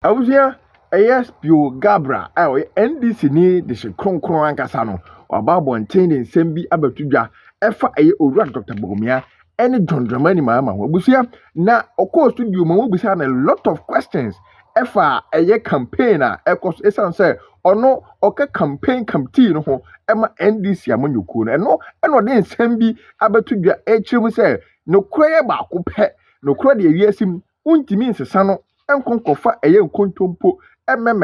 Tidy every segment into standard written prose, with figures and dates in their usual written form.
Awusia Spio Garbara NDC ni de hye kronkron ankasa no waba bonten de nsem bi abatudwa efa owura Dr. Bawumia ene John Dramani Mahama ho abusia na okọ studio ma obusia na a lot of questions efa campaign a ekos esan say ono oka campaign committee no ho ema NDC amanyuku no eno de nsem bi abatudwa echimu say no kroye ba ko pe no kro de wiasim untimi nsesa no enkonkofa nkontompo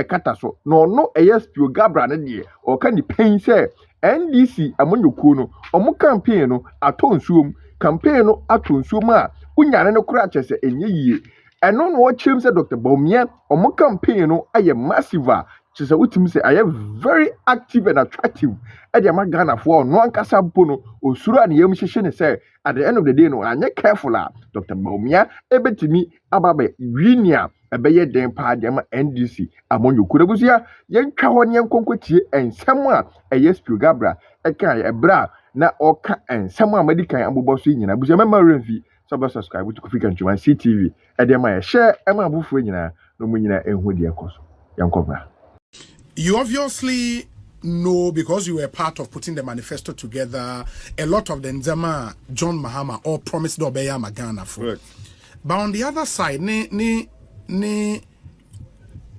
kata so no Spio Garbara ne de o ka ni pen se NDC amanyuku no omo campaign no atonsuom campaign no atonsuom a unyane no kura kyese enye yie eno no ochim se Dr. Bawumia omo campaign no aye massive a kyese utim se aye very active and attractive e de Ghana fo no ankasa mpo no osuru an yam hyehye ne se at the end of the day no anye careful a Dr. Bawumia ebetimi ababe winia ebeye den pa de ma NDC amonyuku rebusia yentwa ho ne nkonkotie ensem a Spio Garbara eka ebra na oka ensem a medikan amboboso nyina busia mema renfi so subscribe to Kofi Kanchuma CTV e de ma share ema abufu nyina no mu nyina enhu de ekoso yankobra. You obviously know, because you were part of putting the manifesto together, a lot of the Nzema John Mahama all promised to obey Ghana for. Right. But on the other side, ne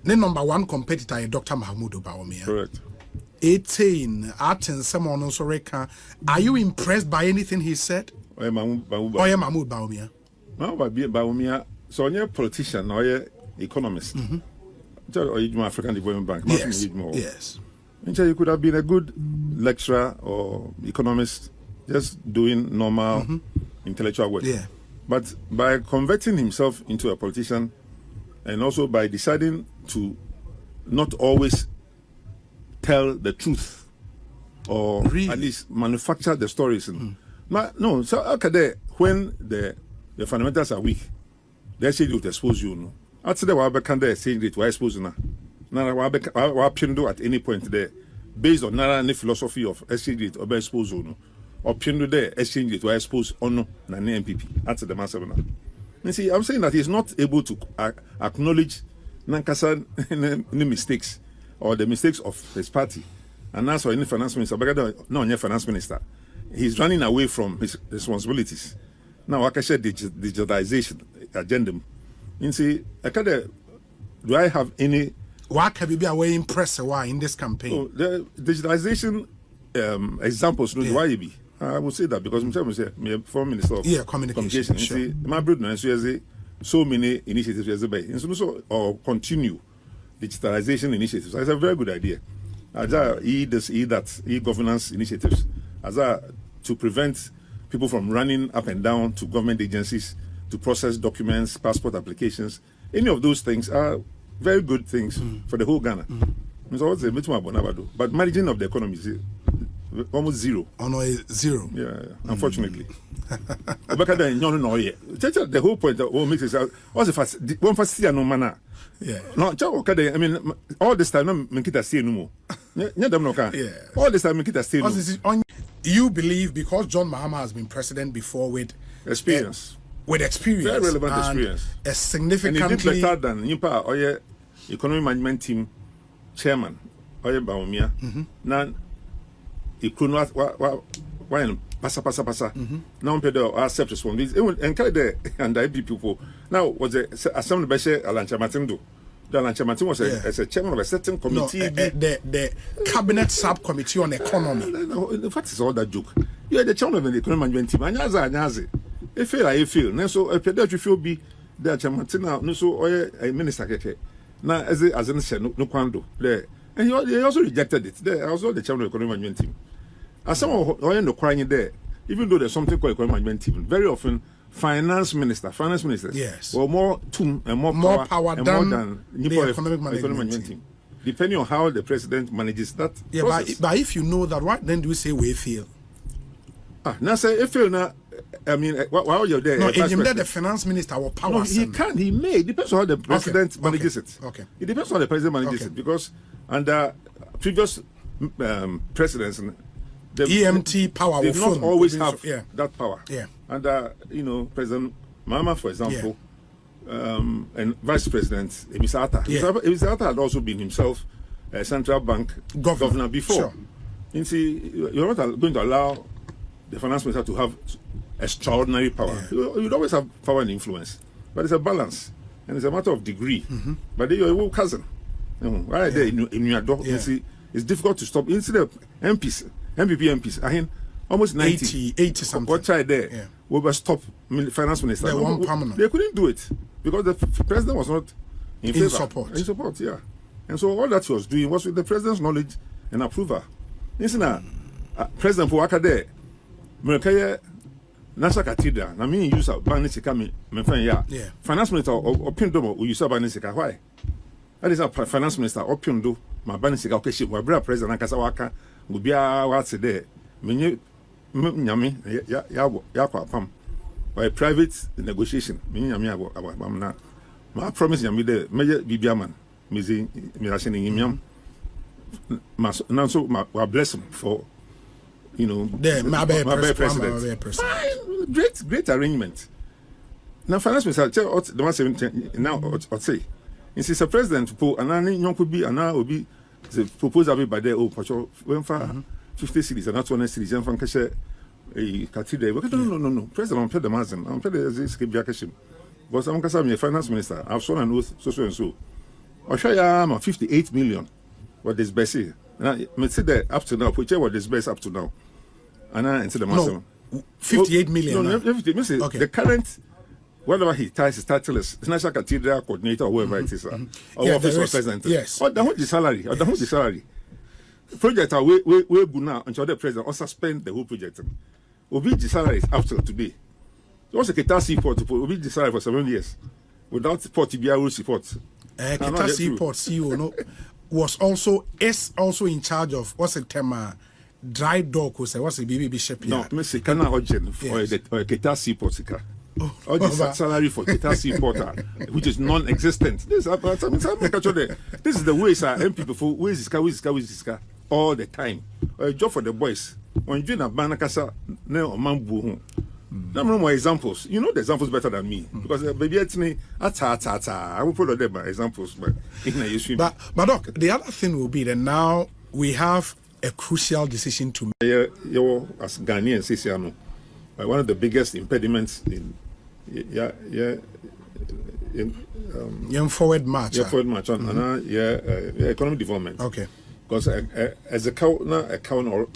number one competitor, Dr. Mahmoud Bawumia. Correct. 18, someone also reckon. Are you impressed by anything he said? Mahmoud Bawumia. No, but Bawumia, so you're a politician or you're economist. Or you African Development Bank. Yes. You could have been a good lecturer or economist, just doing normal intellectual work. Yeah. But by converting himself into a politician, and also by deciding to not always tell the truth, or really? at least manufacture the stories. No, so okay, when the fundamentals are weak, they say you expose you. No, that's the way can they say it. Why expose you now? Now, at any point there, based on any philosophy of exchange rate or expose you. Or there exchange it to expose ono na MPP. That's the master now. You see, I'm saying that he's not able to acknowledge Nankasa any mistakes or the mistakes of his party. And that's why any finance minister, no, any finance minister, he's running away from his responsibilities. Now, like I said, digitalization agenda. You see, do I have any? What can be away impressed in this campaign? Oh, the digitalization examples, why you be? I would say that because I'm former minister of communication. Sure. See, my brother, so many initiatives and so or continue digitalization initiatives. It's a very good idea. E-governance initiatives to prevent people from running up and down to government agencies to process documents, passport applications. Any of those things are very good things for the whole Ghana. But managing of the economy is almost zero. Oh no, zero. Yeah, unfortunately. The whole point of what makes it what's the first one first no manner. Yeah. No, I mean, all this time, no, Menkita say no more. Yeah. All this time, Menkita say no. You believe because John Mahama has been president before with experience. With experience. Very relevant experience. A significantly. And he did better than Nipa or your economic management team chairman or your Bawumia. Now, he could not, pasa. Now, Pedro accept responsibility. And the IP people. Now, was a Asem Aba Alancha Matindo. The Alancha Martin was a chairman of a certain committee. No, the cabinet subcommittee on economy. The fact is all that joke. You are the chairman of the economic management team. Anyaza. If I feel. Now, so if you feel be the chairman now, no, so a minister. Now, as an said, no quando there. And he also rejected it. There also the chairman of the economic management team. As someone who are crying there, even though there's something called economic management team, very often finance ministers, yes, or more tune and more power and than more than the economic management team. Depending on how the president manages that. Yeah, but if you know that, what then do you say we feel? Now say if you now. I mean, while you're there, no, the finance minister will power. No, he can. He may. It depends on how the president manages it. Okay. It depends on how the president manages it because under previous presidents, the EMT power did not always have that power. Yeah. And President Mahama, for example, and Vice President Emisata. Emisata had also been himself a central bank governor before. Sure. You see, you're not going to allow the finance minister to have extraordinary power. You'd always have power and influence, but it's a balance, and it's a matter of degree. But then you're a cousin. Right there in your door, you see, it's difficult to stop. Instead of MPP MPs, I mean, almost 90 something. What tried there? We were stop finance minister. They couldn't do it because the president was not in favor. In support, yeah. And so all that he was doing was with the president's knowledge and approval. Listen, President Puwaka there, Merkaya National Cathedral. I mean, use of Banisika, my friend, yeah. Finance minister or Pindomo, we use Banisika. Why? That is a finance minister or Pindo, my Banisika, okay, she will bring President Kasawaka, will be a what's there. Yami, Yakwa Pam, by a private negotiation. Yami, I promise Yami the Major Bibiaman, Missing Mirashin in Yam. Now, so we bless him for, my president. Fine, great arrangement. Now, finance minister, tell the one 17 now, or say, it's a president, and I young could be, and now will be the proposal by the when for 50 cities and not 200 cities, and from Kasha, a cathedral. No. President, I'm the Mazin, I'm the Skibjakashim. But I'm a finance minister, I've sworn an oath, so and so. I'll show you, I'm 58 million. What this best is. And I say that up to now, whichever what this best up to now. And I into the maximum. 58 million. No, 50. Okay. The current, whatever he ties his title is National Cathedral Coordinator or whoever it is. Or Office of President. Yes. Or the whole salary. Or the whole salary. Project are we go now until the president also suspend the whole project. Will be the salary up till today. What's a Keta Seaport will be the salary for 7 years without port TBR support. Keta Seaport CEO is also in charge of what's the term dry dock what's the BB shipyard. No, Mr. Kana urgent for the Keta Seaport. All the salary for Keta Seaport, which is non-existent. This is the way MP before where's this car all the time. A job for the boys. When you na banakasa ne omambu. There are more examples. You know the examples better than me because baby it's me. I will put them examples, but Doc, the other thing will be that now we have a crucial decision to make. As Ghanaians, one of the biggest impediments in forward march. And economic development. Okay. Because as a cow, not a cow or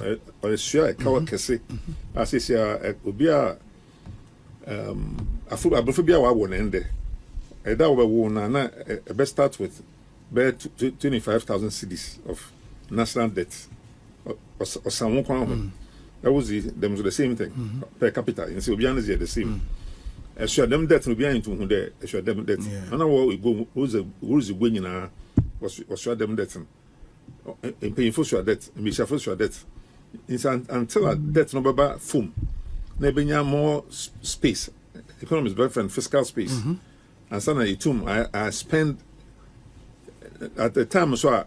a share, a cow can say, as is a ubia a food abrofobia won't end there. A that will best start with 25,000 cedis of national debt or some one. That was the same thing per capita. And so Ubiana is the same. A share them debt will be into who there, a share them debt. And now we go, who's the winning was share them debt. In paying for your debt, and be sure for your debt. It's until a debt number form, maybe more space. Economy is better than fiscal space. And suddenly, I spend at the time, so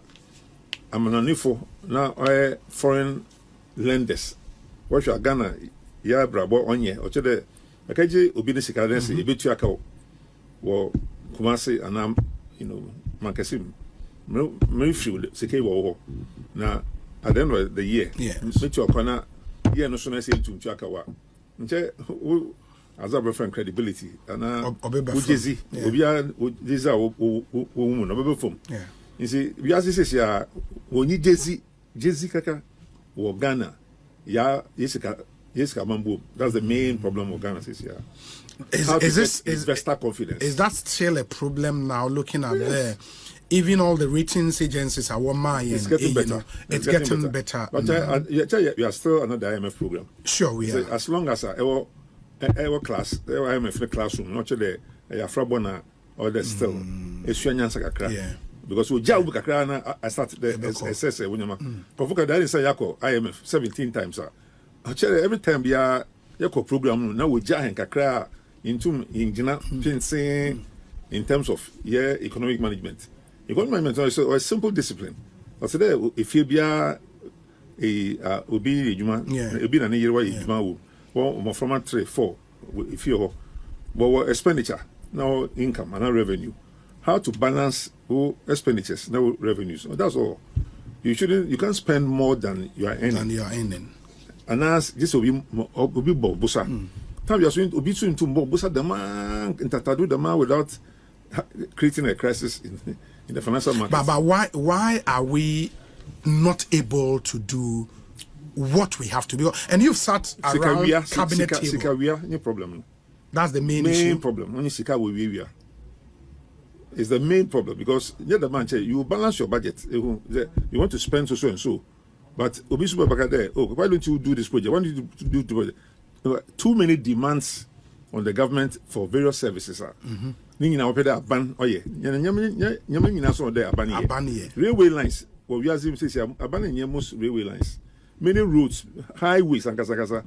I'm an info now. Foreign lenders, what you are Ghana, Garbara, on ye, or to the Akaji, Ubini Sikadensi, Ibituaka, or Kumasi, and I'm, Mankasim. Mayfield, Seke now at the end of the year, make your corner, no sooner say to Chakawa. As a friend credibility, and Jizzy, these are women of a You see, we as this is when you Jizzy Kaka or Ghana, yes, Mambu. That's the main problem of Ghana this year. Is investor confidence? Is that still a problem now? Looking at there. Even all the ratings agencies are it's getting better. It's getting better. But we are still under the IMF program. Sure, we are. As long as our class, our IMF classroom, not the Frabona or the still, it's Shanya. Because we jail Kakana, I started the SSA when you Provoca that is a Yako IMF 17 times. Every time we are Yako program, now we giant Kakra into Jina Pinsing in terms of economic management. Economic management is a simple discipline. But today, if you be a Juma, a bit an year, Juma, well, from 3, 4, if you expenditure, no income and no revenue. How to balance expenditures, no revenues. That's all. You can't spend more than you are earning. And as this will be bobusa. Time you are going to be soon to bobusa the man intertadu the man without creating a crisis in the financial market. But why are we not able to do what we have to do? And you've sat around cabinet table. No problem. That's the main issue. Problem. Only Sika we is the main problem because the man say you balance your budget. You want to spend so and so, but Obisu Babaka there. Oh, why don't you do this project? Why don't you do the project? Too many demands on the government for various services. Railway lines. Well, we are saying abandoning most railway lines, many roads, highways, and kasakasa.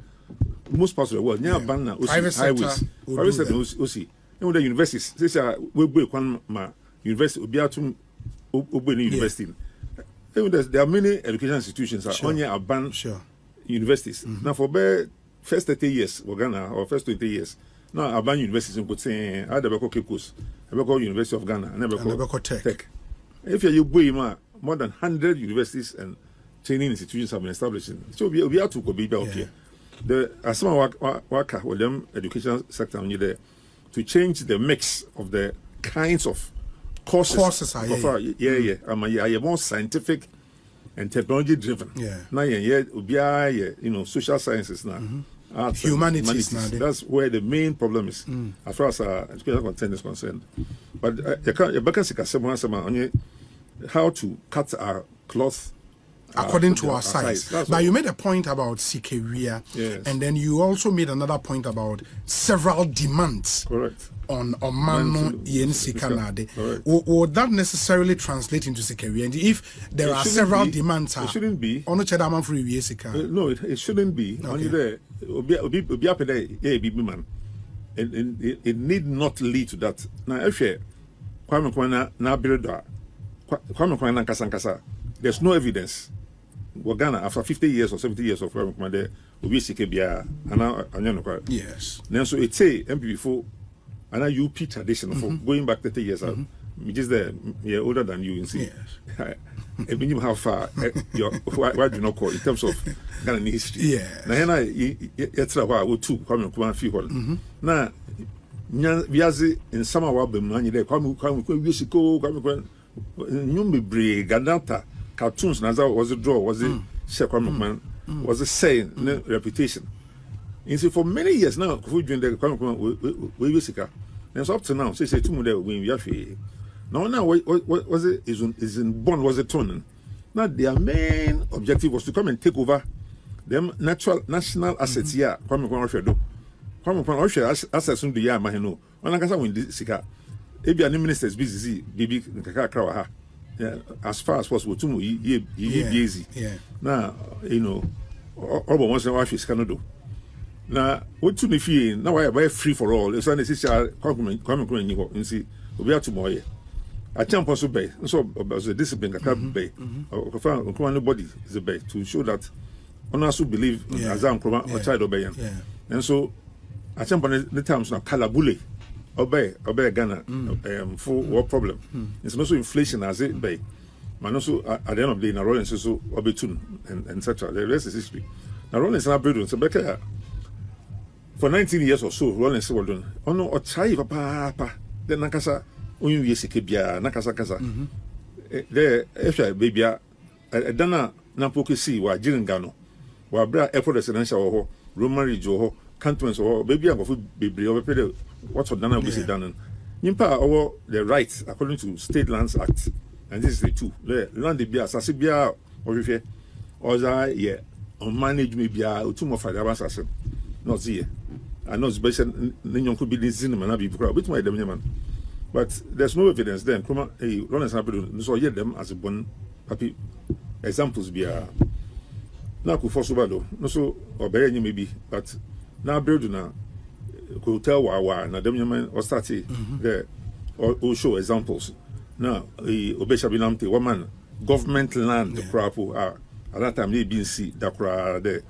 Most parts of the world, private highways, private sector, aussi. And the universities, this we university, university. There are many education institutions only abandon universities. Now for first 30 years, Ghana or first 20 years, now abandon universities and put saying I never go Cape Coast, I never go University of Ghana, I never go Tech. If you more than 100 universities and training institutions have been established. So we have to go be out here. The Asem Aba with them education sector on there to change the mix of the kinds of courses are more scientific and technology driven. Now social sciences now. Arts humanities now. That's where the main problem is as far as our education content is concerned. But how to cut our cloth according to our size. But you made a point about Sikeria, and then you also made another point about several demands. Correct. On Mano Yen Sikanade. Would that necessarily translate into Sikeria? And if there are several demands, it shouldn't be. No, it shouldn't be. Only there. It need not lead to that. Now, if you there's no evidence. Ghana, after 50 years or 70 years of Kwame, yes. Now, so it's a MPB4 and a UP tradition for going back 30 years. Just there, older than you, and see. Yes. How far why do you not call in terms of Ghana history? Yes. Now, it's a while too. Kwame few. Now, we are in some of our money there. Kwame Ganata cartoons was a draw, was it Kwame was a saying reputation. And so for many years now, during the Kwame and so up to now, say two more when we have now what was it is in Bond was a turning. Now their main objective was to come and take over them national assets here. Kwame assets in the year Maheno. When I win this Sika. Ebi any ministers busy baby nkaka as far as possible to easy. Now all once in a while is Canada. Now what to me fee now I buy free for all. It's an essential come you and see we are tomorrow. I champ also bay so as a discipline bay or nobody is a bay to show that on us who believe as I'm or child obey. And so I champ on the times now Kalabule. Obey Ghana for what problem? It's also inflation as it bay. Man also at the end of the day, Rollins also obey tune and etc. The rest is history. Now Rollins and Aberdeen, so Becca for 19 years or so, Rollins well done. Oh no, or try papa. Then Nakasa, Uyu Yesikibia, Nakasa Kasa. There, Esha baby, Dana Nampoki see where Jirangano, where Bra Airport Residential or Roman Rijo, Cantonments or baby, I'm going to be over. What's done we done? Nimpa over the rights according to State Lands Act, and this is the two. The land be Sasibia or if or on manage maybe a two more father assassin. Not here. I know it's better than could be this in Manabi with my man. But there's no evidence then. Come on, Rollins and so yet them as a bon happy examples be a now could force over no so or bear you maybe, but now build now. Could tell why now them or start there or show examples. Now Obeshabinamte woman government land the crap at that time they been see that there